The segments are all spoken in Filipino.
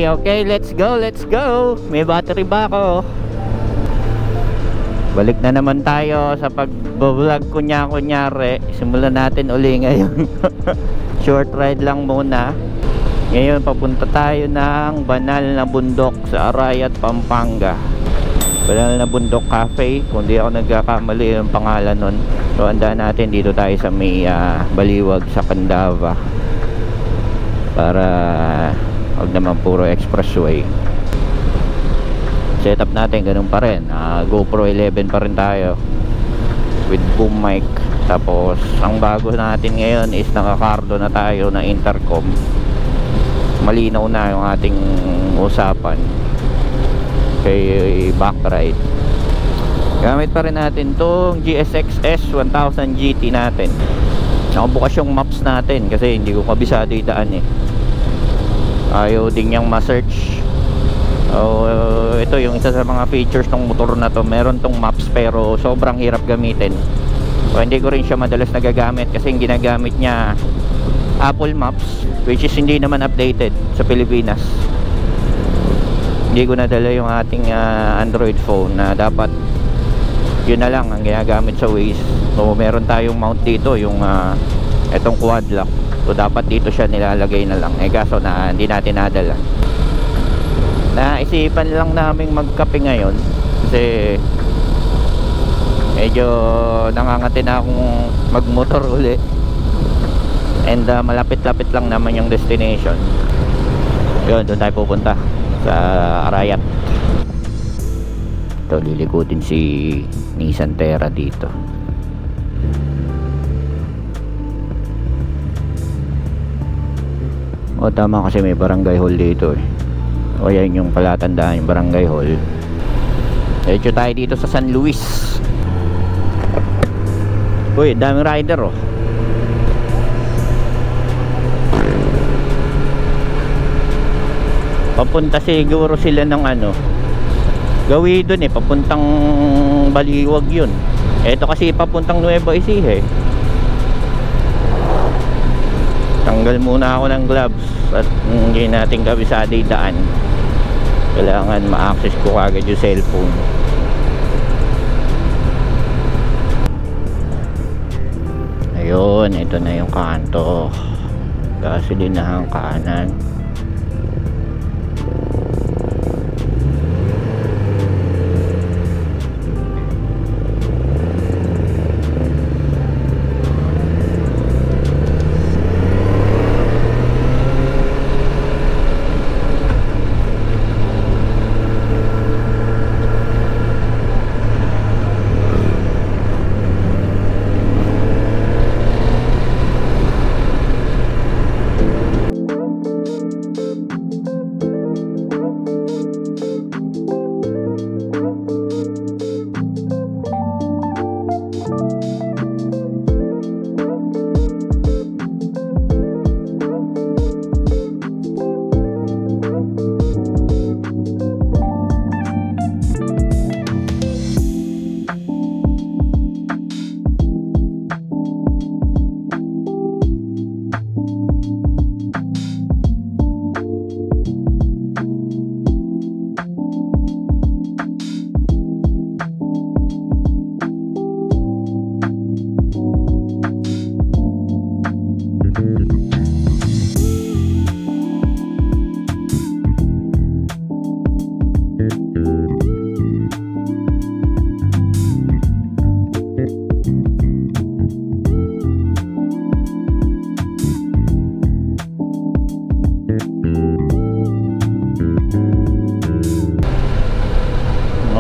Okay, let's go. May battery ba ako? Balik na naman tayo sa pag-vlog kunyari. Simulan natin uli ngayon. Short ride lang muna. Ngayon papunta tayo ng Banal na Bundok sa Arayat, Pampanga. Banal na Bundok Cafe, kung di ako nagkakamali yung pangalan nun. So andaan natin dito tayo sa may Baliwag sa Candaba, para wag naman puro expressway. Setup natin ganun pa rin, GoPro 11 pa rin tayo with boom mic. Tapos ang bago natin ngayon is naka-cardo na tayo na intercom. Malinaw na yung ating usapan kay backride. Gamit pa rin natin tong GSX S1000 GT natin. Nakabukas yung maps natin kasi hindi ko kabisado yung daan eh. Ayaw din niyang ma-search. Ito yung isa sa mga features ng motor na to. Meron tong maps pero sobrang hirap gamitin. So hindi ko rin siya madalas nagagamit kasi yung ginagamit niya Apple Maps, which is hindi naman updated sa Pilipinas. Hindi ko nadala yung ating Android phone na dapat yun na lang ang ginagamit sa Waze. So meron tayong mount dito, yung etong quad lock. So dapat dito siya nilalagay na lang. Kaso na hindi natin nadala. Naisipan lang naming magkape ngayon kasi medyo nangangati na akong magmotor uli. And malapit-lapit lang naman yung destination. Yun, doon tayo pupunta sa Arayat. Ito, lilikutin si Nissan Terra dito. O tama kasi may barangay hall dito eh. O yan yung palatandaan, yung barangay hall. Diretso tayo dito sa San Luis. Uy, daming rider oh. Papunta siguro sila ng Gawi dun eh, papuntang Baliwag yun. Ito kasi papuntang Nueva Ecija eh. Tanggal muna ako ng gloves at hindi natin kabisado yung daan. Kailangan ma-access ko kagad yung cellphone. Ayun, ito na yung kanto. Gasolinahang kanan.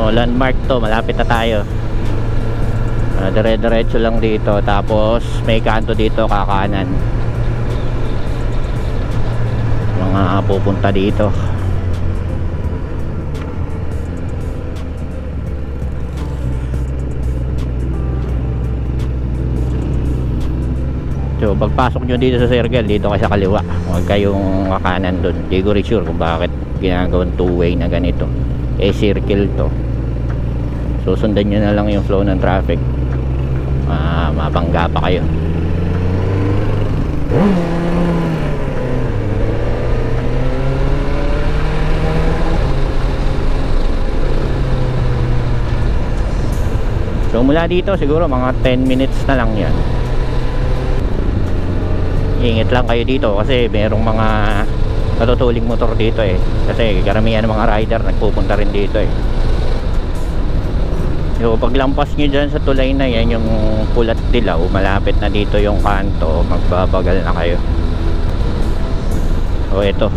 Landmark to, malapit na tayo. Dire-diretso lang dito, tapos may kanto dito kakanan. Mga pupunta dito. So pagpasok nyo dito sa circle, dito kayo sa kaliwa, huwag kayong kakanan dun. Hindi ko rin sure kung bakit ginagawang two-way na ganito. Circle to. So sundan nyo na lang yung flow ng traffic, mabangga pa kayo. So mula dito siguro mga 10 minutes na lang yan. Ingat lang kayo dito kasi merong mga matutuling motor dito eh. Kasi karamihan ng mga rider nagpupunta rin dito eh. So paglampas nyo dyan sa tulay na yan, yung Pulat Dilaw, malapit na dito yung kanto, magbabagal na kayo. So ito,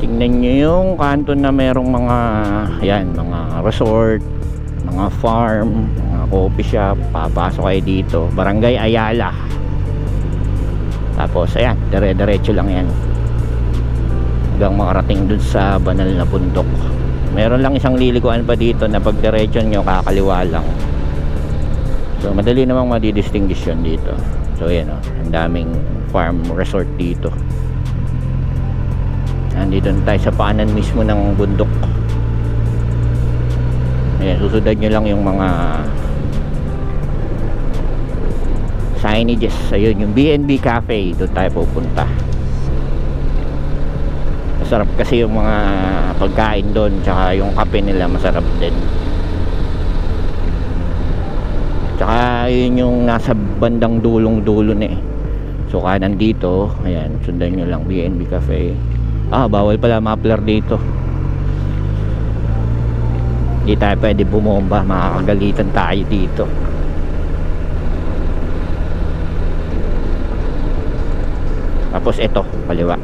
tingnan nyo yung kanto na merong mga yan, mga resort, mga farm, mga coffee shop. Papasok kayo dito, Barangay Ayala. Tapos ayan, dire-diretso lang yan hanggang makarating dun sa banal na bundok. Meron lang isang lilikuan pa dito na pag diretso nyo kakaliwa lang. So madali namang madidistinguish yun dito. So ayan o, ang daming farm resort dito. Nandito na tayo sa paanan mismo ng bundok. Ayan, susundan nyo lang yung mga signages. Ayun, yung B&B Cafe, doon tayo pupunta. Masarap kasi yung mga pagkain doon, tsaka yung kape nila masarap din. Tsaka yun yung nasa bandang dulong-dulo na eh. So kanan dito, ayan, sundan nyo lang B&B Cafe. Bawal pala muffler dito. Hindi tayo pwede bumomba, makakagalitan tayo dito. Tapos ito, kaliwa.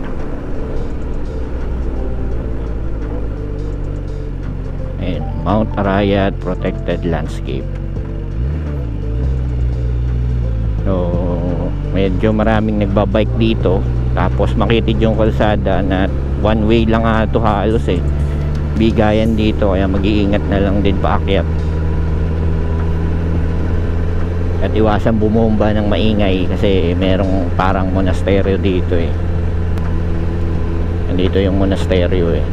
Ayan, Mount Arayat Protected Landscape. So medyo maraming nagbabike dito. Tapos makitid yung kalsada na one way lang ito halos eh. Bigayan dito, kaya mag-iingat na lang din paakyat. At iwasan bumomba ng maingay kasi merong parang monasteryo dito eh. Nandito yung monasteryo eh.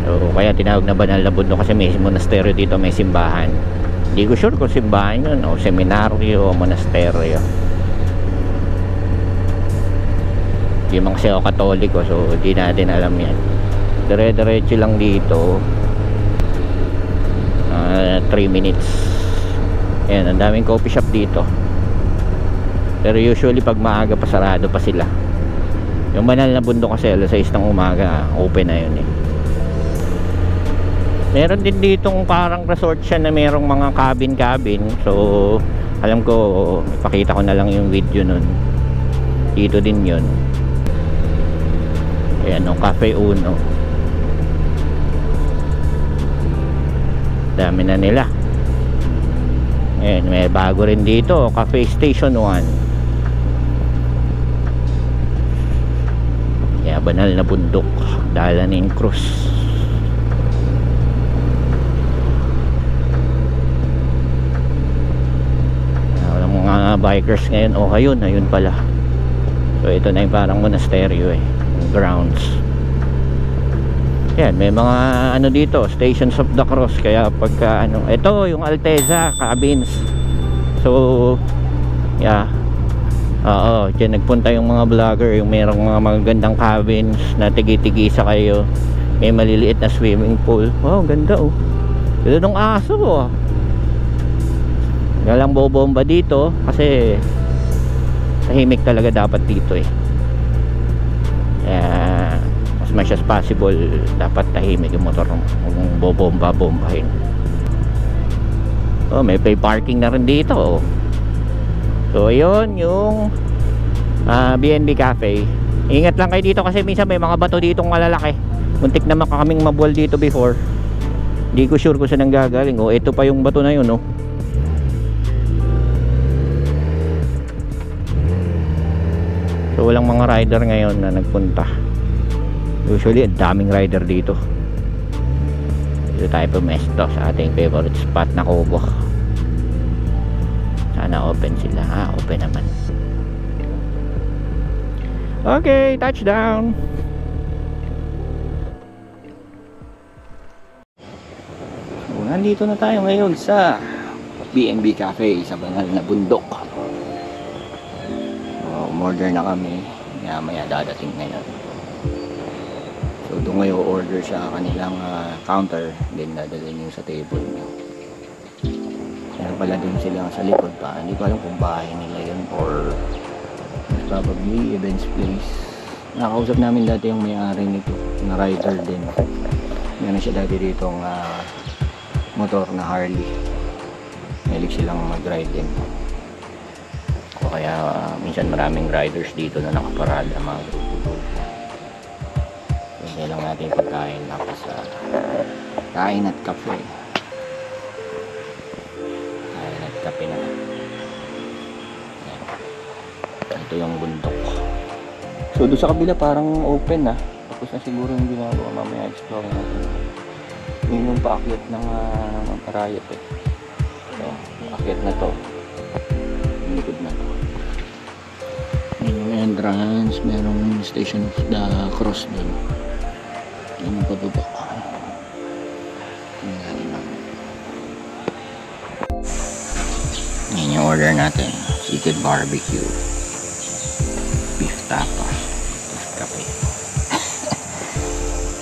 So kaya tinawag na banal na bundok kasi may monasteryo dito, may simbahan. Hindi ko sure kung simbahan yun o seminaryo o monasteryo. Hindi man kasi ako katoliko, so hindi natin alam yan. Dire-diretso lang dito. 3 minutes. Ayan, ang daming coffee shop dito. Pero usually pag maaga pa sarado pa sila. Yung banal na bundok kasi alas 6 ng umaga open na yun eh. Meron din ditong parang resort siya na merong mga cabin. So alam ko, ipakita ko na lang yung video nun. Dito din yun. Ayan, no, Cafe Uno. Dami na nila. Ayan, may bago rin dito, Cafe Station 1. Kaya banal na bundok, Dalanin Cruz. Walang mga bikers ngayon. Ayun pala. So ito na yung parang monasteryo eh, grounds. Yan, may mga ano dito, Stations of the Cross. Kaya pagka ano, ito yung Alteza cabins. So yeah, dyan nagpunta yung mga vlogger, yung merong mga magagandang cabins na tigi-tigisa kayo. May maliliit na swimming pool. Wow, ganda oh. Ganda ng aso oh. Walang bobomba dito kasi tahimik talaga dapat dito eh. Kaya as much as possible dapat tahimik yung motor, kung bobomba-bombahin. May pay parking na rin dito oh. So ayun yung B&B Cafe. Ingat lang kayo dito kasi minsan may mga bato ditong malalaki. Muntik naman kaming mabuwal dito before. Hindi ko sure kung saan ang gagaling. Ito pa yung bato na yun oh. So walang mga rider ngayon na nagpunta. Usually ang daming rider dito. Dito tayo pumesto sa ating favorite spot na Kubo. Sana open sila. Open naman. Okay, touchdown. So, nandito na tayo ngayon sa B&B Cafe sa banal na bundok. umorder na kami, maya dadating ngayon. So doon kayo order sa kanilang counter, then dadalhin yung sa table nyo. Meron pala din sila sa likod pa, hindi ko alam kung bahay nila yun or probably events place. Nakausap namin dati yung may-ari nito na rider din. Meron siya dati ditong motor na Harley. Mahilig silang mag-ride din. O kaya minsan maraming riders dito na nakaparada mga grupo. Hindi lang natin pagkain tapos kain at kape. Kain at kape na. Ito yung bundok. So doon sa kabila parang open na. Tapos na siguro yung ginagawa, mamaya explore natin. Yun yung paakyat ng Arayat eh. So, paakyat na to. Yung likod na to. Yun yung entrance, merong Station of the Cross doon. Yun yung pababa. Yun yung order natin. Chicken barbecue. Beef tapa. Kape.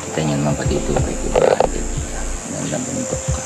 Kita nyo naman pati ito kay Kubahan. Ganda bundok ka.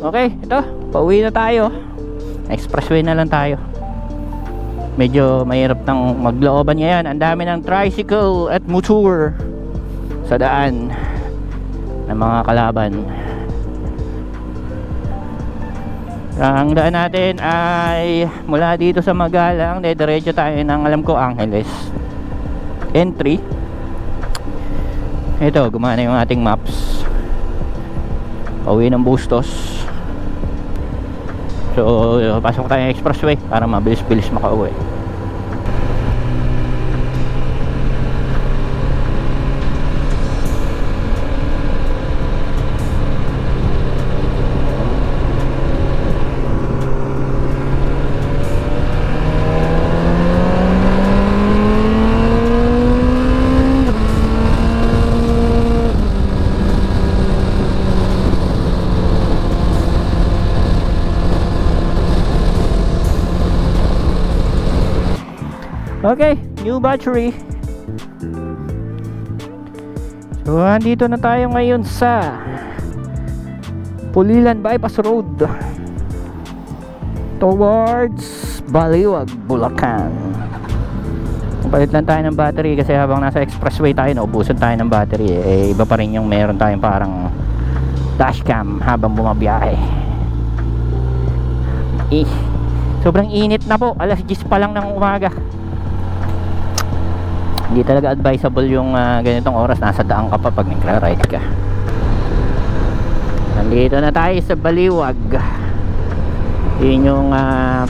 Okay, ito, pauwi na tayo. Expressway na lang tayo. Medyo mahirap nang maglooban ngayon. Ang dami ng tricycle at motor sa daan ng mga kalaban. Ang daan natin ay mula dito sa Magalang, diretso tayo ng alam ko Angeles entry. Ito, gumana yung ating maps. Pauwi ng Bustos. So pasok tayo ng expressway para mabilis-bilis makauwi. Okay, new battery. So andito na tayo ngayon sa Pulilan Bypass Road towards Baliwag, Bulacan. Palit lang tayo ng battery kasi habang nasa expressway tayo, naubusan tayo ng battery eh, iba pa rin yung meron tayong parang dashcam habang bumabiyahe. Sobrang init na po, alas 10 pa lang ng umaga. Hindi talaga advisable yung ganitong oras, nasa daan ka pa pag nagra-ride ka. Nandito na tayo sa Baliwag. Yun yung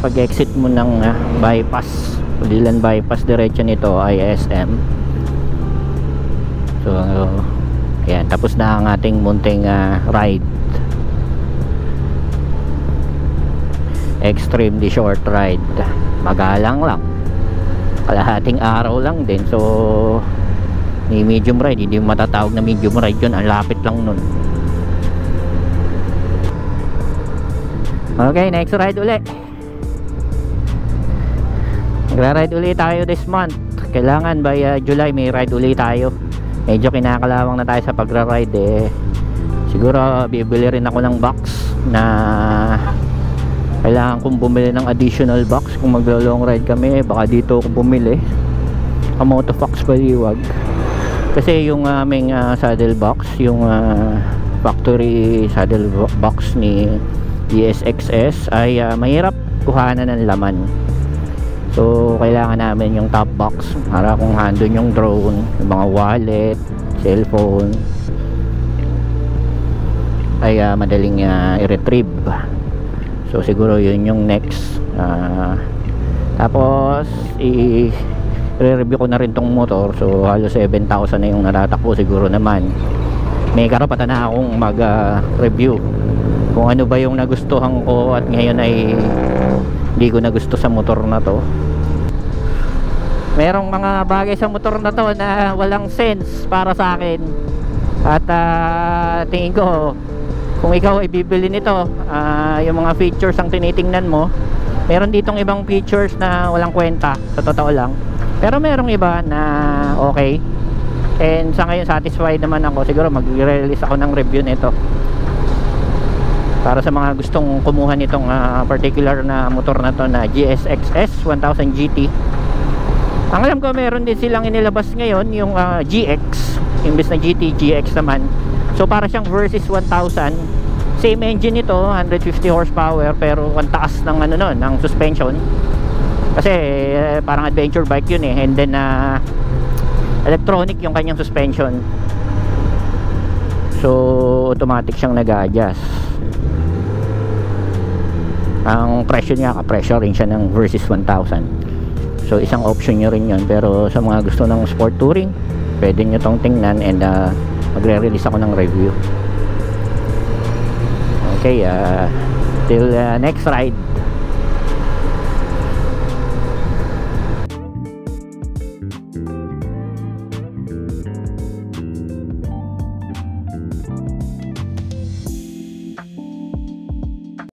pag-exit mo ng bypass, Pulilan bypass. Diretso nito ay SM. So ayan, tapos na ang ating munting ride. Extremely short ride, magalang lang, kalahating araw lang din. So ni medium ride, hindi matatawag na medium ride yun, ang lapit lang nun. Okay, next ride uli. Nagra-ride uli tayo this month. Kailangan by July may ride uli tayo. Medyo kinakalawang na tayo sa pagra-ride eh. Siguro bibili rin ako ng box na kailangan kong bumili ng additional box kung maglo long ride kami. Baka dito ako bumili sa Motofox Baliwag, kasi yung aming saddle box, yung factory saddle box ni GSX-S ay mahirap kuhanan ng laman. So kailangan namin yung top box para kung handon yung drone, yung mga wallet, cellphone ay madaling i-retrieve. So siguro yun yung next. Tapos i-review ko na rin tong motor. So halos 7,000 na yung natatakbo siguro naman. May karapatan na akong mag-review kung ano ba yung nagustuhan ko at ngayon ay hindi ko na gusto sa motor na to. Merong mga bagay sa motor na to na walang sense para sa akin. At tingin ko kung ikaw ay bibili nito, yung mga features ang tinitingnan mo, meron ditong ibang features na walang kwenta, sa totoo lang. Pero merong iba na okay. And sa ngayon satisfied naman ako. Siguro mag-release ako ng review nito para sa mga gustong kumuha nitong particular na motor na to na GSX-S 1000 GT. Ang alam ko meron din silang inilabas ngayon yung GX, imbes na GT, GX naman. So para siyang Versys 1000, same engine ito, 150 horsepower, pero ang taas ng ano nun, ng suspension. Kasi parang adventure bike yun eh. And then electronic yung kanyang suspension. So automatic siyang nag-a-adjust. Ang presyo niya, kapresyo rin siya ng Versys 1000. So isang option nyo rin yun. Pero sa mga gusto ng sport touring, pwede nyo tong tingnan. And magre-release ako ng review. Okay, till next ride.